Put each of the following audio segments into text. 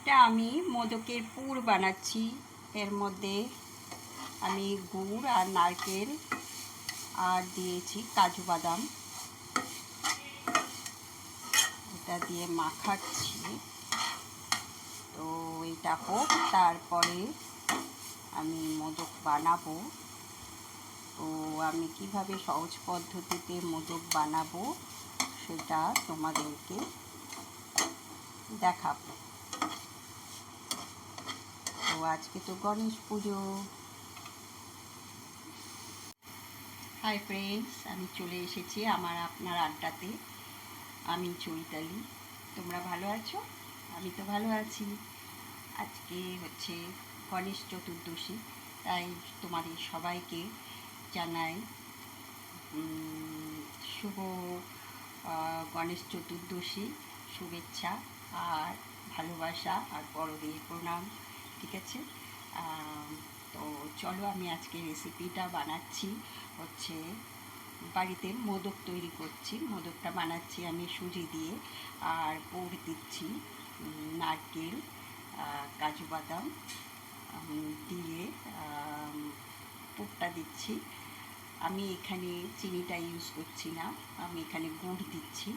এটা আমি মোদকের পুর বানাচ্ছি। এর মধ্যে আমি গুড় আর নারকেল আর দিয়েছি কাজু বাদাম, এটা দিয়ে মাখাচ্ছি। তো এটা হোক, তারপরে আমি মোদক বানাবো। তো আমি কিভাবে সহজ পদ্ধতিতে মোদক বানাবো সেটা তোমাদেরকে দেখাবো। তো আজকে তো গণেশ পুজো। হাই ফ্রেন্ডস, আমি চলে এসেছি আমার আপনার আড্ডাতে। আমি চৈতালি। তোমরা ভালো আছো? আমি তো ভালো আছি। আজকে হচ্ছে গণেশ চতুর্দশী, তাই তোমাদের সবাইকে জানাই শুভ গণেশ চতুর্দশী শুভেচ্ছা আর ভালোবাসা আর বড়দের প্রণাম। ঠিক আছে? তো চলো, আমি আজকে রেসিপিটা বানাচ্ছি। হচ্ছে বাড়িতে মোদক তৈরি করছি। মোদকটা বানাচ্ছি আমি সুজি দিয়ে, আর পুর দিচ্ছি নারকেল, কাজু বাদাম দিয়ে পুরটা দিচ্ছি। আমি এখানে চিনিটা ইউজ করছি না, আমি এখানে গুড় দিচ্ছি।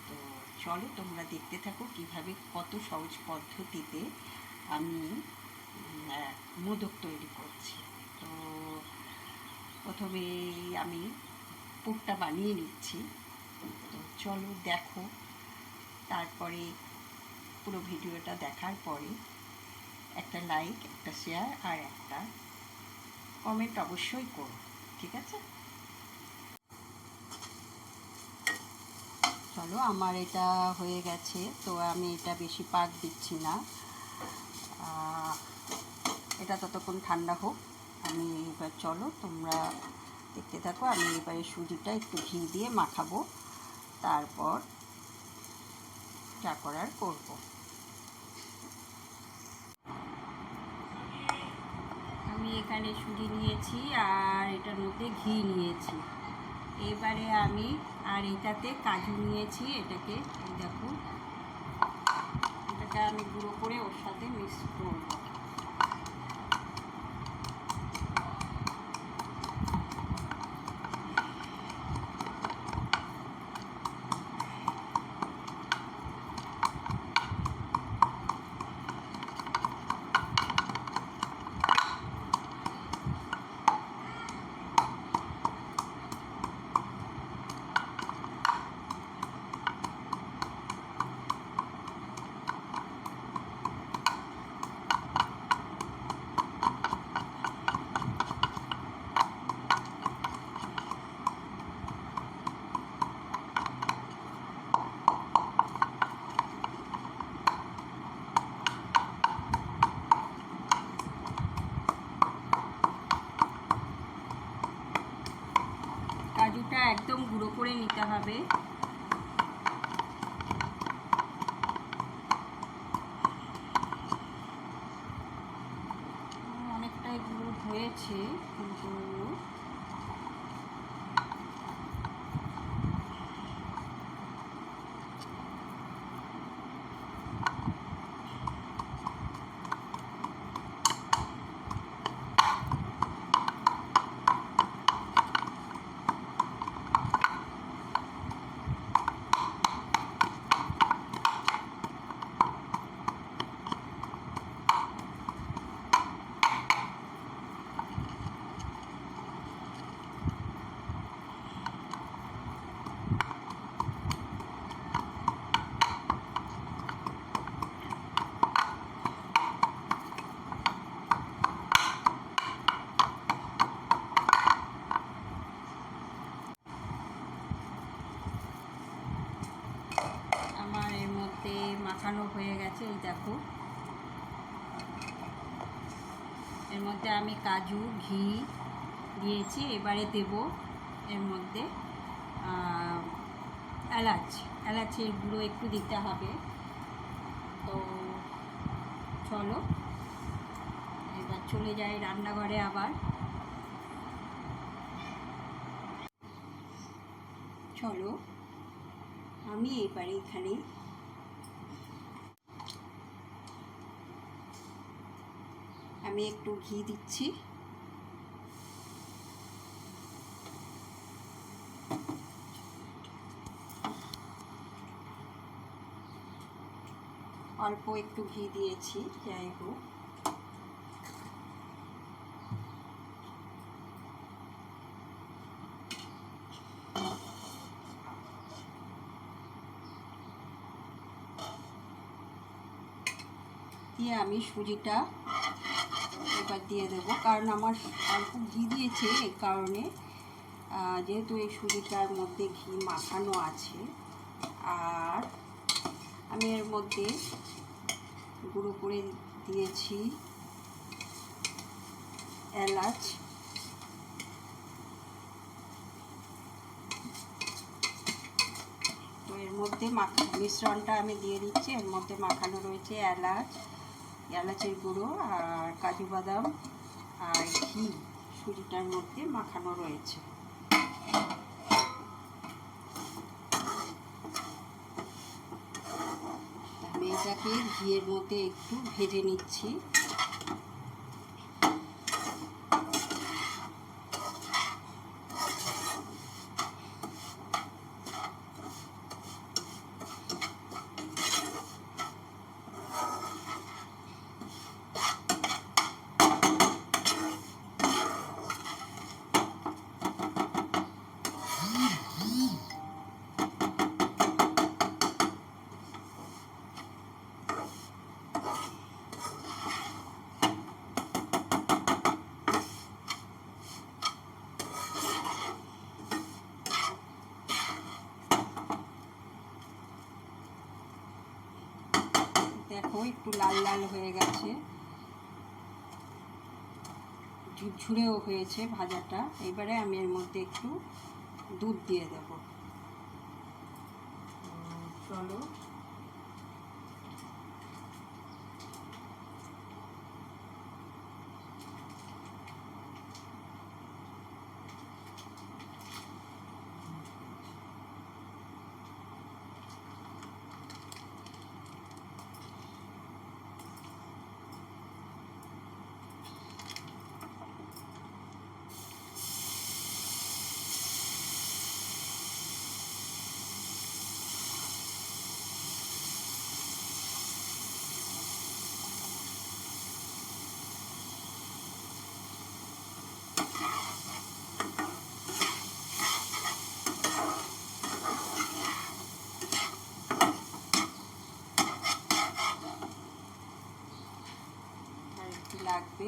তো চলো তোমরা দেখতে থাকো কীভাবে কত সহজ পদ্ধতিতে আমি মোদক তৈরি করছি। তো প্রথমে আমি পুরটা বানিয়ে নিচ্ছি। তো চলো দেখো, তারপরে পুরো ভিডিওটা দেখার পরে একটা লাইক, একটা শেয়ার আর একটা কমেন্ট অবশ্যই করো। ঠিক আছে? চলো, আমার এটা হয়ে গেছে। তো আমি এটা বেশি পাক দিচ্ছি না, এটা ততক্ষণ ঠান্ডা হোক। আমি এবার চলো তোমরা দেখতে থাকো। আমি এবারে সুজিটা একটু ঘি দিয়ে মাখাবো, তারপর যা করার করব। আমি এখানে সুজি নিয়েছি আর এটার মধ্যে ঘি নিয়েছি। এবারে আমি আর এটাতে কাজু নিয়েছি। এটাকে দেখো, এটাকে আমি গুঁড়ো করে ওর সাথে মিক্স করব। কাজুটা একদম গুঁড়ো করে নিতে হবে। অনেকটাই গুঁড়ো হয়েছে, কিন্তু আমার এর মধ্যে মাখানো হয়ে গেছে। এই দেখো, এর মধ্যে আমি কাজু ঘি দিয়েছি। এবারে দেব এর মধ্যে এলাচের গুঁড়ো একটু দিতে হবে। তো চলো এবার চলে যাই রান্নাঘরে। আবার চলো, আমি এবারে এখানে আমি একটু ঘি দিচ্ছি। অল্প একটু ঘি দিয়েছি, যাই হোক। দিয়ে আমি সুজিটা এবার দিয়ে দেবো, কারণ আমার অল্প ঘি দিয়েছে, এই কারণে যেহেতু এই সুজিটার মধ্যে ঘি মাখানো আছে। আর আমি এর মধ্যে গুঁড়ো করে দিয়েছি এলাচ, তো এর মধ্যে মিশ্রণটা আমি দিয়ে দিচ্ছি। এর মধ্যে মাখানো রয়েছে এলাচের গুঁড়ো আর কাজু বাদাম আর ঘি সুজিটার মধ্যে মাখানো রয়েছে। আমি এটাকে ঘিয়ের মধ্যে একটু ভেজে নিচ্ছি। দেখো একটু লাল লাল হয়ে গেছে, ঝুরঝুরেও হয়েছে ভাজাটা। এবারে আমি এর মধ্যে একটু দুধ দিয়ে দেব। চলো একটু লাগবে।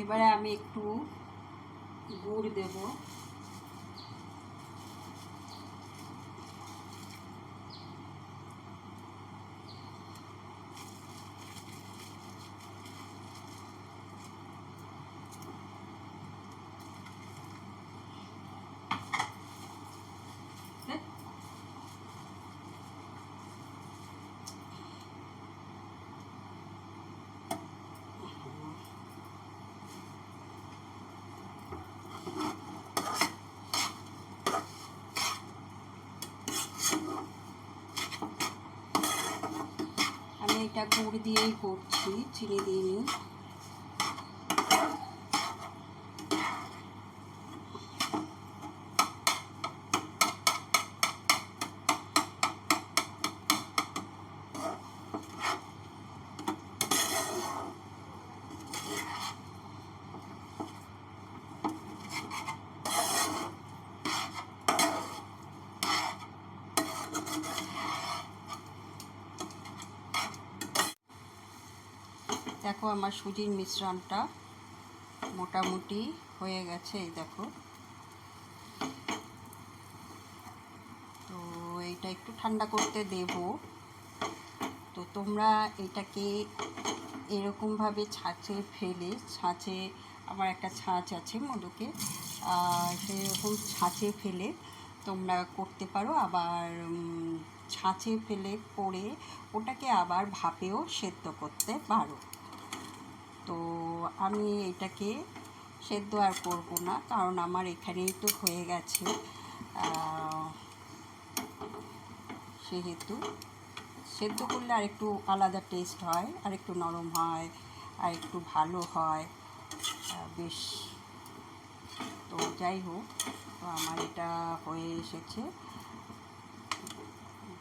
এবারে আমি একটু গুড় দেব। আমি এটা গুড় দিয়েই করছি, চিনি দিইনি। দেখো আমার সুজির মিশ্রণটা মোটামুটি হয়ে গেছে, এই দেখো। তো এইটা একটু ঠান্ডা করতে দেব। তো তোমরা এটাকে এরকমভাবে ছাঁচে ফেলে, ছাঁচে আমার একটা ছাঁচ আছে মোদকে, সেরকম ছাঁচে ফেলে তোমরা করতে পারো। আবার ছাঁচে ফেলে করে ওটাকে আবার ভাপেও সেদ্ধ করতে পারো। তো আমি এটাকে সেদ্ধ আর করবো না, কারণ আমার এখানেই তো হয়ে গেছে। সেহেতু সেদ্ধ করলে আর একটু আলাদা টেস্ট হয়, আর একটু নরম হয়, আর একটু ভালো হয় বেশ। তো যাই হোক, তো আমার এটা হয়ে এসেছে,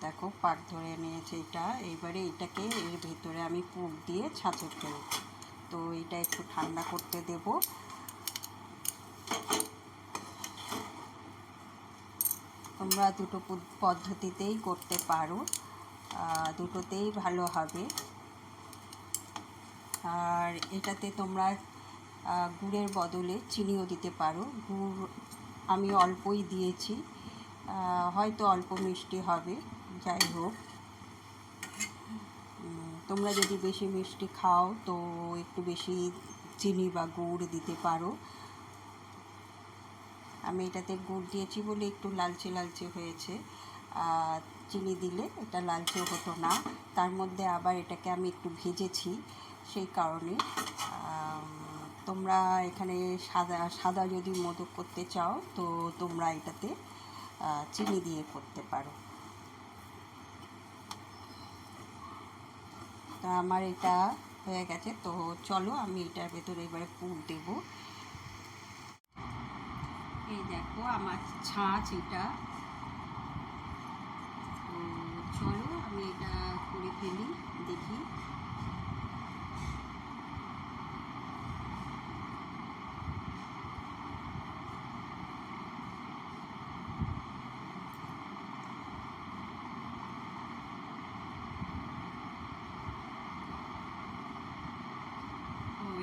দেখো পাক ধরে নিয়েছে এটা। এইবারে এটাকে এর ভেতরে আমি পুর দিয়ে ছাঁচে ফেলব। তো এটা একটু ঠান্ডা করতে দেব। তোমরা দুটো পদ্ধতিতেই করতে পারো, দুটোতেই ভালো হবে। আর এটাতে তোমরা গুড়ের বদলে চিনিও দিতে পারো। গুড় আমি অল্পই দিয়েছি, হয়তো অল্প মিষ্টি হবে। যাই হোক, তোমরা যদি বেশি মিষ্টি খাও তো একটু বেশি চিনি বা গুড় দিতে পারো। আমি এটাতে গুড় দিয়েছি বলে একটু লালচে লালচে হয়েছে, চিনি দিলে এটা লালচে হতো না। তার মধ্যে আবার এটাকে আমি একটু ভেজেছি, সেই কারণে। তোমরা এখানে সাদা যদি মোদক করতে চাও তো তোমরা এটাতে চিনি দিয়ে করতে পারো। তা আমার এটা হয়ে গেছে, তো চলো আমি এটার ভেতরে এবারে পুর দেব। এই দেখো আমার ছাঁচ এটা। তো চলো আমি এটা করে ফেলি, দেখি।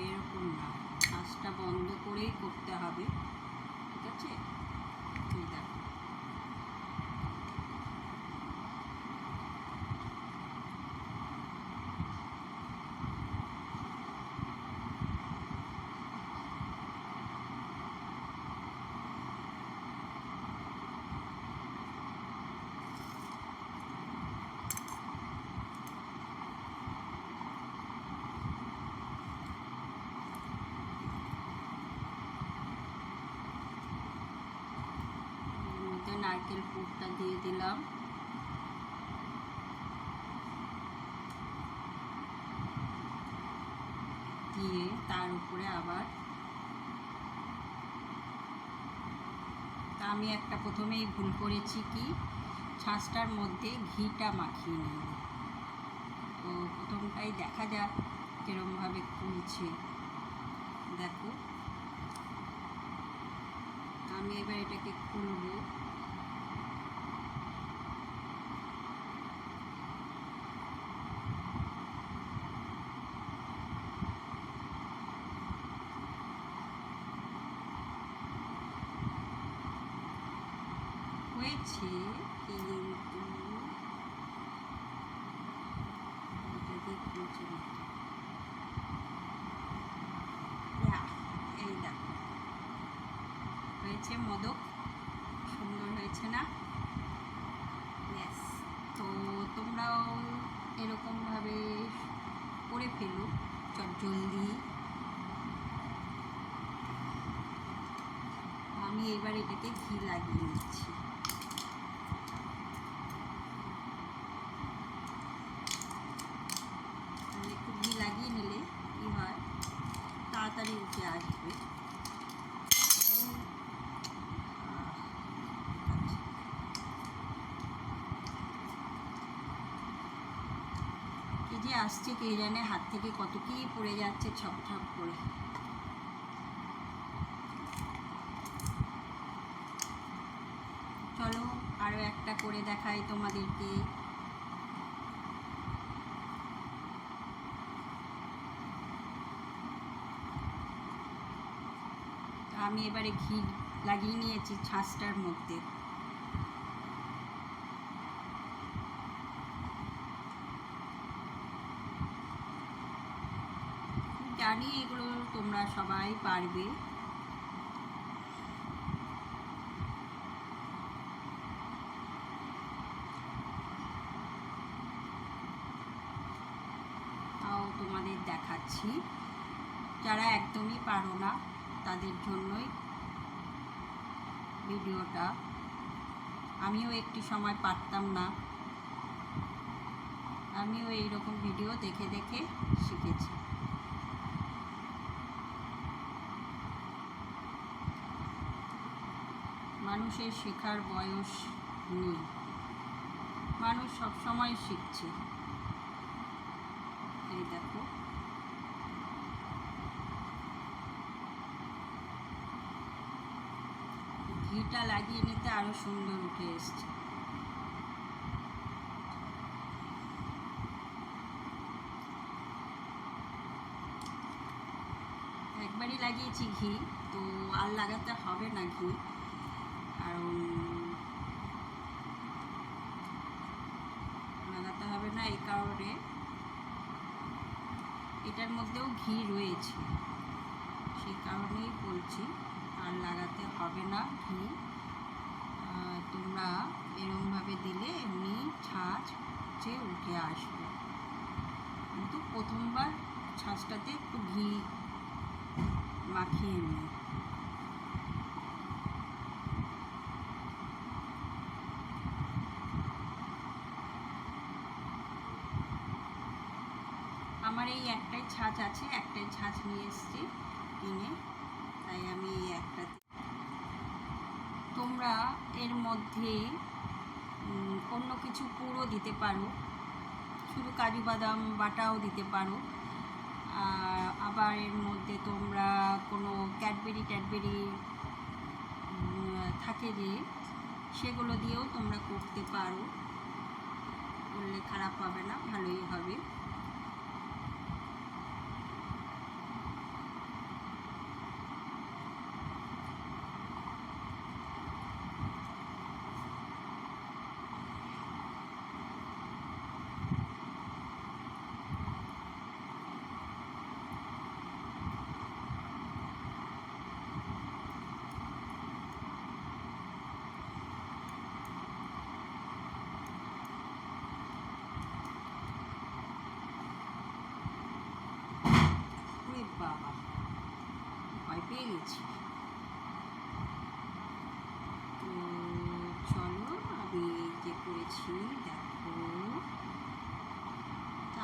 এরকম না, আঁচটা বন্ধ করেই করতে হবে, ঠিক আছে? এই দেখো, এর মধ্যে নারকেল পুরটা দিয়ে দিলাম। দিয়ে তার উপরে আবার আমি একটা প্রথমেই ভুল করেছি, কি ছাঁচটার মধ্যে ঘিটা মাখিয়ে নিই। তো প্রথমটাই দেখা যাক কিরমভাবে খুলছে। দেখো, আমি এবার এটাকে খুলবো। হয়েছে কিন্তু এটাকে খুলছে না। এই দেখো, হয়েছে মোদক, সুন্দর হয়েছে না? ইয়েস। তো তোমরাও এরকমভাবে করে ফেলো চটজলদি। আমি এবার এটাকে ঘি লাগিয়ে নিচ্ছি। একটু ঘি লাগিয়ে নিলে কী হয়, তাড়াতাড়ি উঠে আসবে। কি যে আসছে কে জানে, হাত থেকে কত কি পড়ে যাচ্ছে ছপ ছপ করে। চলো আরও একটা করে দেখাই তোমাদেরকে। আমি এবারে ঘি লাগিয়ে নিয়েছি ছাঁচটার মধ্যে। জানি এগুলো তোমরা সবাই পারবে। তাও তোমাদের দেখাচ্ছি, যারা একদমই পারো না তাদের জন্যই ভিডিওটা। আমিও একটি সময় পারতাম না, আমিও এইরকম ভিডিও দেখে দেখে শিখেছি। মানুষের শেখার বয়স নেই, মানুষ সবসময় শিখছে। এই দেখো, ঘিটা লাগিয়ে নিতে আরো সুন্দর উঠে এসছে। একবারই লাগিয়েছি ঘি, তো আর লাগাতে হবে না ঘি, কারণ লাগাতে হবে না এই কারণে এটার মধ্যেও ঘি রয়েছে, সেই কারণেই বলছি আর লাগাতে হবে না ঘি। তোমরা এরমভাবে দিলে এমনি ছাঁচ উঠে আসবে, কিন্তু প্রথমবার ছাঁচটাতে একটু ঘি মাখিয়ে নিই। আমার এই একটাই ছাঁচ আছে, একটাই ছাঁচ নিয়ে এসেছি কিনে, তাই আমি এই একটা। তোমরা এর মধ্যে অন্য কিছু পুরো দিতে পারো, শুধু কাজু বাদাম বাটাও দিতে পারো, আবার এর মধ্যে তোমরা কোনো ক্যাডবেরি থাকে যে, সেগুলো দিয়েও তোমরা করতে পারো, করলে খারাপ হবে না, ভালোই হবে। বাবা, ভয় পেয়ে গেছি। তো চলো, আমি যে করেছি দেখো,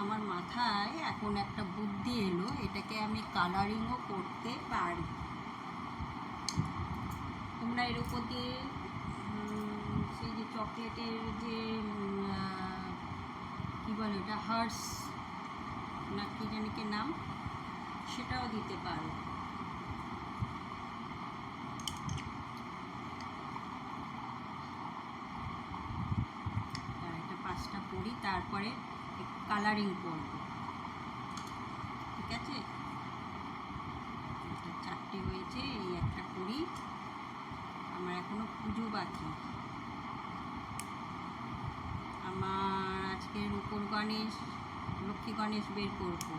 আমার মাথায় এখন একটা বুদ্ধি এলো, এটাকে আমি কালারিংও করতে পারি। তোমরা এর উপর দিয়ে সেই যে চকলেটের যে কী বলে ওটা, হার্স না কি জানি কি নাম, সেটাও দিতে পারো। এটা 5টা করি, তারপরে কালারিং করব, ঠিক আছে? এটা 4টে হয়েছে, এই একটা করি, আমার এখনো পুজো বাকি। আমার আজকে রূপোর গণেশ, লক্ষ্মী গণেশ বের করব,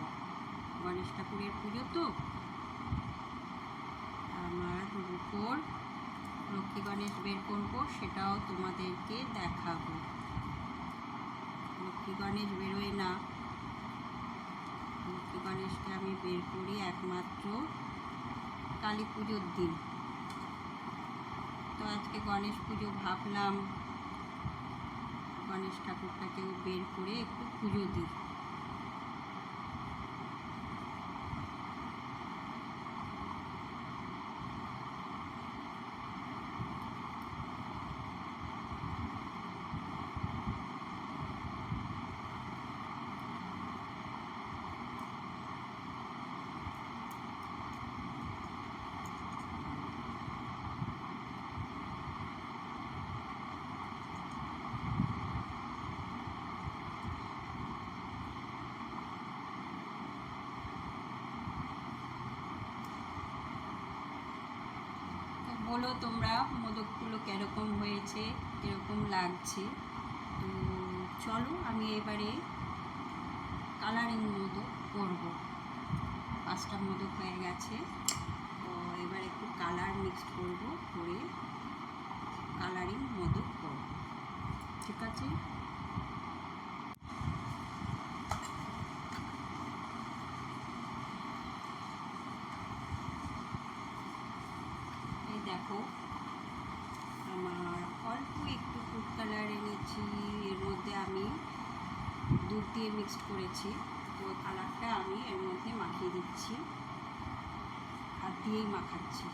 গণেশ ঠাকুরের পুজো তো, আমার রূপোর লক্ষ্মী গণেশ বের করব, সেটাও তোমাদেরকে দেখাবো। লক্ষ্মী গণেশ বেরোয় না, লক্ষ্মী গণেশকে আমি বের করি একমাত্র কালী পুজোর দিন। তো আজকে গণেশ পুজো, ভাবলাম গণেশ ঠাকুরটাকেও বের করে একটু পুজো দিই। বলো তোমরা মোদকগুলো কীরকম হয়েছে, কীরকম লাগছে। তো চলো আমি এবারে কালারিং মোদক করবো। 5টা মোদক হয়ে গেছে, তো এবার একটু কালার মিক্সড করবো, করে কালারিং মোদক করবো। ঠিক আছে, এই দেখো আমার অল্প একটু ফুড কালার এনেছি, এর মধ্যে আমি দুধ দিয়ে মিক্সড করেছি। তো কালারটা আমি এর মধ্যে মাখিয়ে দিচ্ছি, হাত দিয়েই মাখাচ্ছি।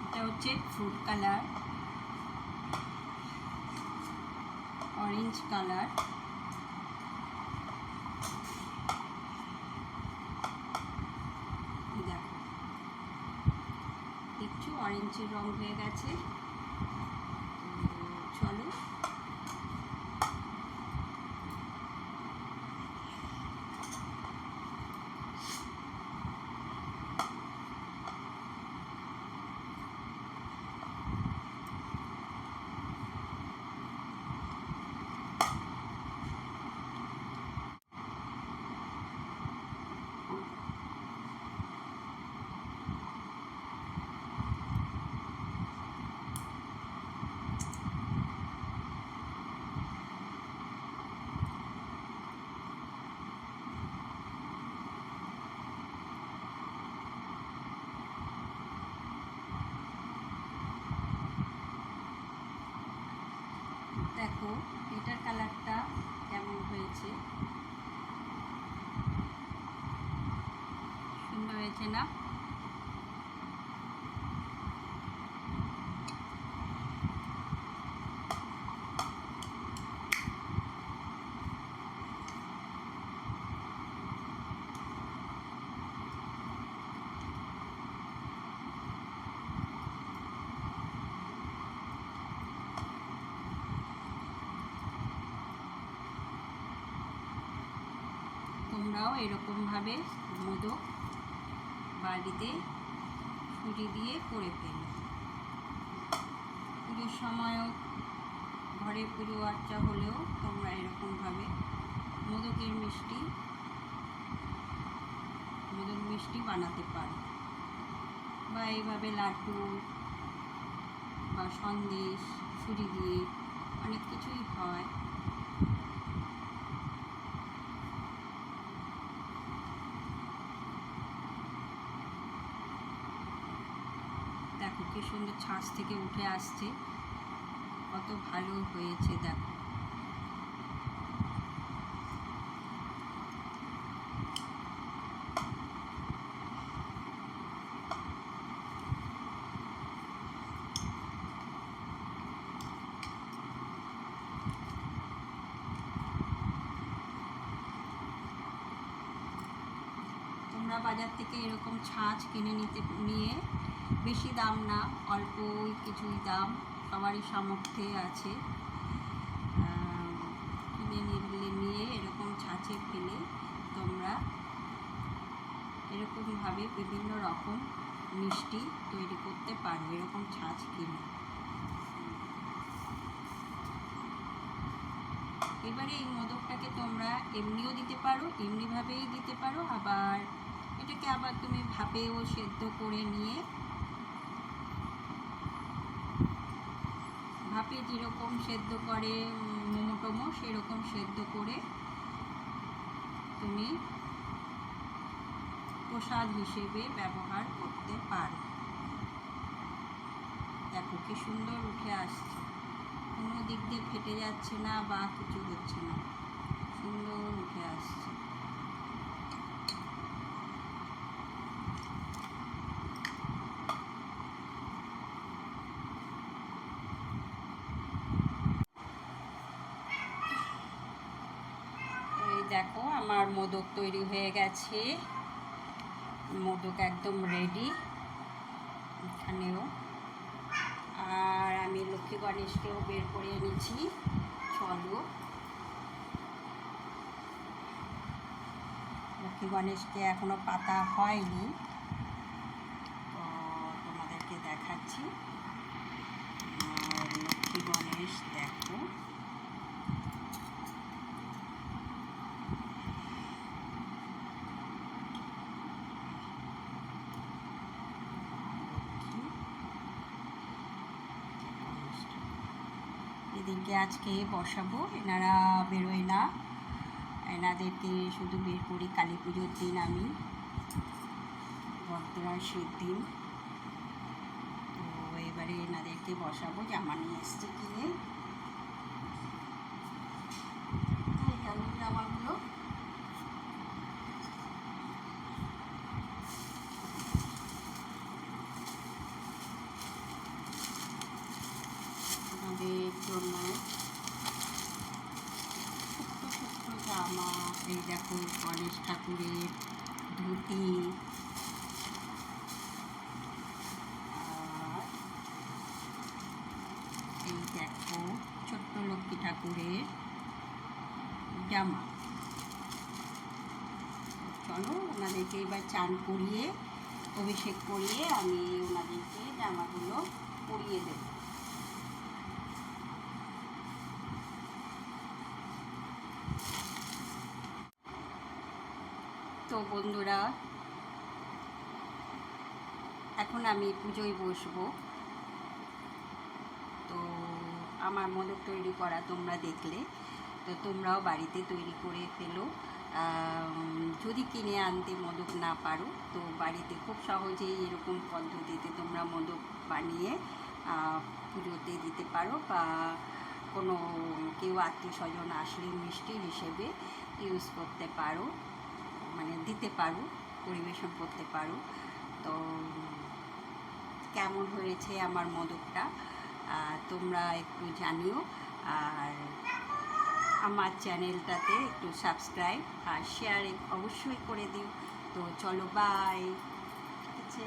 এটা হচ্ছে ফ্রুট কালার, অরেঞ্জ কালার, দেখো দেখছো অরেঞ্জের রং হয়ে গেছে। তো চলো দেখো এটার কালারটা কেমন হয়েছে, সুন্দর হয়েছে না? তোমরাও এরকমভাবে মোদক বাড়িতে সুজি দিয়ে করে ফেলো। পুজোর সময়ও ঘরে পুজো আর্চা হলেও তোমরা এরকমভাবে মোদক মিষ্টি বানাতে পারো, বা এইভাবে লাড্ডু বা সন্দেশ সুজি দিয়ে অনেক কিছুই হয়। দেখো কি সুন্দর ছাঁচ থেকে উঠে আসছে, কত ভালো হয়েছে দেখো। তোমরা বাজার থেকে এরকম ছাঁচ কিনে নিয়ে, বেশি দাম না, অল্প কিছুই দাম, সবারই সামর্থ্যে আছে, নিয়ে এরকম ছাঁচে ফেলে তোমরা এরকমভাবে বিভিন্ন রকম মিষ্টি তৈরি করতে পারো, এরকম ছাঁচ কিনে। এবারে এই মোদকটাকে তোমরা এমনিও দিতে পারো, এমনিভাবেই দিতে পারো, আবার এটাকে আবার তুমি ভাপেও সেদ্ধ করে নিয়ে, ভাপে যেরকম সেদ্ধ করে মোমো সেরকম সেদ্ধ করে তুমি প্রসাদ হিসেবে ব্যবহার করতে পারো। দেখো কি সুন্দর উঠে আসছে, কোনো দিক দিয়ে ফেটে যাচ্ছে না বা কিছু হচ্ছে না, সুন্দর উঠে আসছে। এই দেখো আমার মোদক তৈরি হয়ে গেছে, মোদক একদম রেডি এখানেও। আর আমি লক্ষ্মী গণেশকেও বের করে এনেছি, চলো। লক্ষ্মী গণেশকে এখনো পাতা হয়নি, তো তোমাদেরকে দেখাচ্ছি। আর লক্ষ্মী গণেশ দেখো, এদেরকে আজকে বসাবো। এনারা বেরোয় না, এনাদেরকে শুধু বের করি কালী পুজোর দিন, আমি ধনতেরাসের দিন। তো এবারে এনাদেরকে বসাবো। জামা নিয়ে এসছে কিনে, জামাগুলো আমাদের জন্য জামা। এই দেখো গণেশ ঠাকুরের ধুতি, আর এই দেখো ছোট্ট লক্ষ্মী ঠাকুরের জামা। চলো ওনাদেরকে এবার চান করিয়ে, অভিষেক করিয়ে আমি ওনাদেরকে জামাগুলো পরিয়ে দেব। তো বন্ধুরা, এখন আমি পুজোয় বসবো। তো আমার মোদক তৈরি করা তোমরা দেখলে, তো তোমরাও বাড়িতে তৈরি করে ফেলো। যদি কিনে আনতে মোদক না পারো, তো বাড়িতে খুব সহজেই এরকম পদ্ধতিতে তোমরা মোদক বানিয়ে পুজোতে দিতে পারো, বা কোনো কেউ আত্মীয় স্বজন আসলে মিষ্টি হিসেবে ইউজ করতে পারো, মানে দিতে পারো, পরিবেশন করতে পারো। তো কেমন হয়েছে আমার মোদকটা তোমরা একটু জানিও। আর আমার চ্যানেলটাতে একটু সাবস্ক্রাইব আর শেয়ার অবশ্যই করে দিও। তো চলো, বাই। ঠিক আছে।